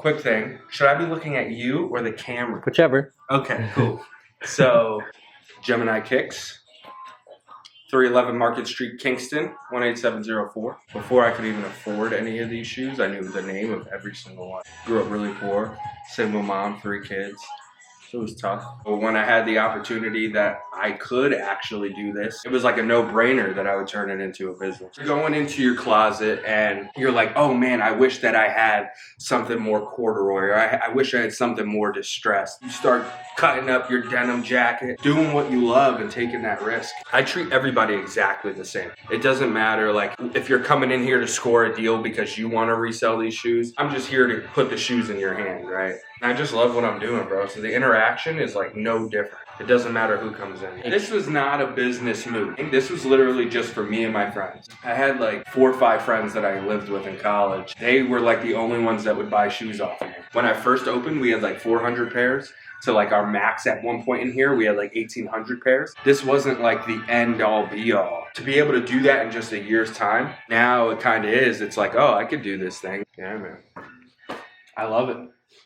Quick thing, should I be looking at you or the camera? Whichever. Okay, cool. So, Gemini Kicks, 311 Market Street, Kingston, 18704. Before I could even afford any of these shoes, I knew the name of every single one. Grew up really poor, single mom, 3 kids. So it was tough. But when I had the opportunity that I could actually do this, it was like a no-brainer that I would turn it into a business. You're going into your closet and you're like, oh man, I wish that I had something more corduroy, or I wish I had something more distressed. You start cutting up your denim jacket, doing what you love and taking that risk. I treat everybody exactly the same. It doesn't matter, like, if you're coming in here to score a deal because you want to resell these shoes, I'm just here to put the shoes in your hand, right? I just love what I'm doing, bro. So the interaction is like no different. It doesn't matter who comes in. This was not a business move. This was literally just for me and my friends. I had like 4 or 5 friends that I lived with in college. They were like the only ones that would buy shoes off of me. When I first opened, we had like 400 pairs. So like our max at one point in here, we had like 1,800 pairs. This wasn't like the end all be all. To be able to do that in just a year's time, now it kind of is. It's like, oh, I could do this thing. Yeah, man. I love it.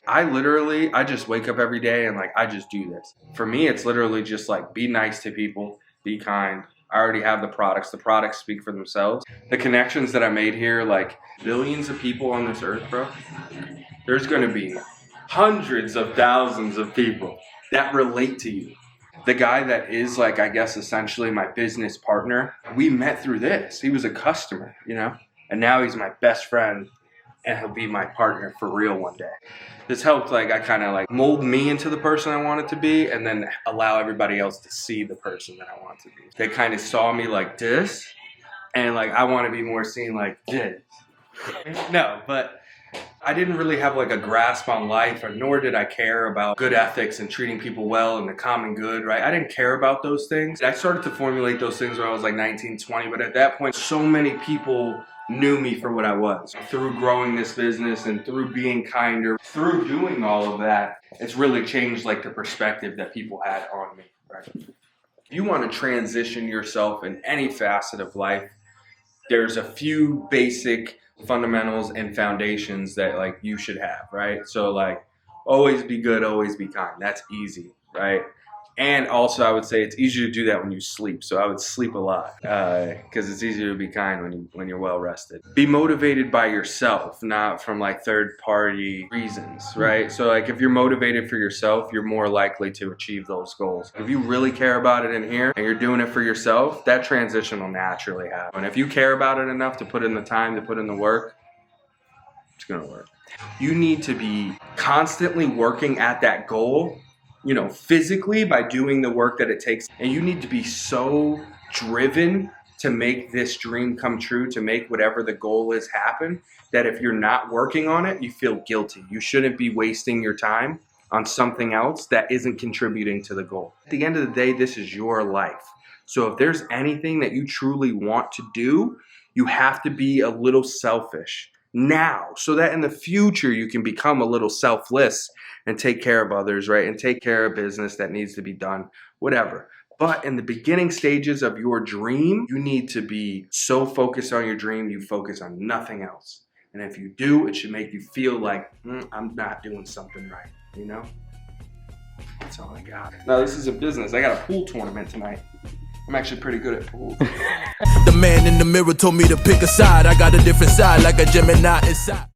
I just wake up every day and like, I just do this. For me, it's literally just like, be nice to people, be kind. I already have the products speak for themselves. The connections that I made here, like billions of people on this earth, bro, there's gonna be hundreds of thousands of people that relate to you. The guy that is like, I guess, essentially my business partner, we met through this. He was a customer, you know, and now he's my best friend and he'll be my partner for real one day. This helped, like, I kind of like mold me into the person I wanted to be and then allow everybody else to see the person that I want to be. They kind of saw me like this and like, I want to be more seen like this. No, but I didn't really have like a grasp on life, or nor did I care about good ethics and treating people well and the common good, right? I didn't care about those things. I started to formulate those things when I was like 19, 20, but at that point, so many people knew me for what I was. Through growing this business and through being kinder, through doing all of that, it's really changed like the perspective that people had on me, right? If you want to transition yourself in any facet of life, there's a few basic fundamentals and foundations that like you should have, right? So like, always be good, always be kind. That's easy, right? And also I would say it's easier to do that when you sleep. So I would sleep a lot because it's easier to be kind when you're well rested. Be motivated by yourself, not from like third party reasons, right? So like if you're motivated for yourself, you're more likely to achieve those goals. If you really care about it in here and you're doing it for yourself, that transition will naturally happen. And if you care about it enough to put in the time, to put in the work, it's gonna work. You need to be constantly working at that goal, you know, physically by doing the work that it takes. And you need to be so driven to make this dream come true, to make whatever the goal is happen, that if you're not working on it, you feel guilty. You shouldn't be wasting your time on something else that isn't contributing to the goal. At the end of the day, this is your life. So if there's anything that you truly want to do, you have to be a little selfish now, so that in the future you can become a little selfless and take care of others, right? And take care of business that needs to be done, whatever. But in the beginning stages of your dream, you need to be so focused on your dream, you focus on nothing else. And if you do, it should make you feel like, I'm not doing something right, you know? That's all I got. Now this is a business. I got a pool tournament tonight. I'm actually pretty good at pool. The man in the mirror told me to pick a side. I got a different side, like a Gemini inside.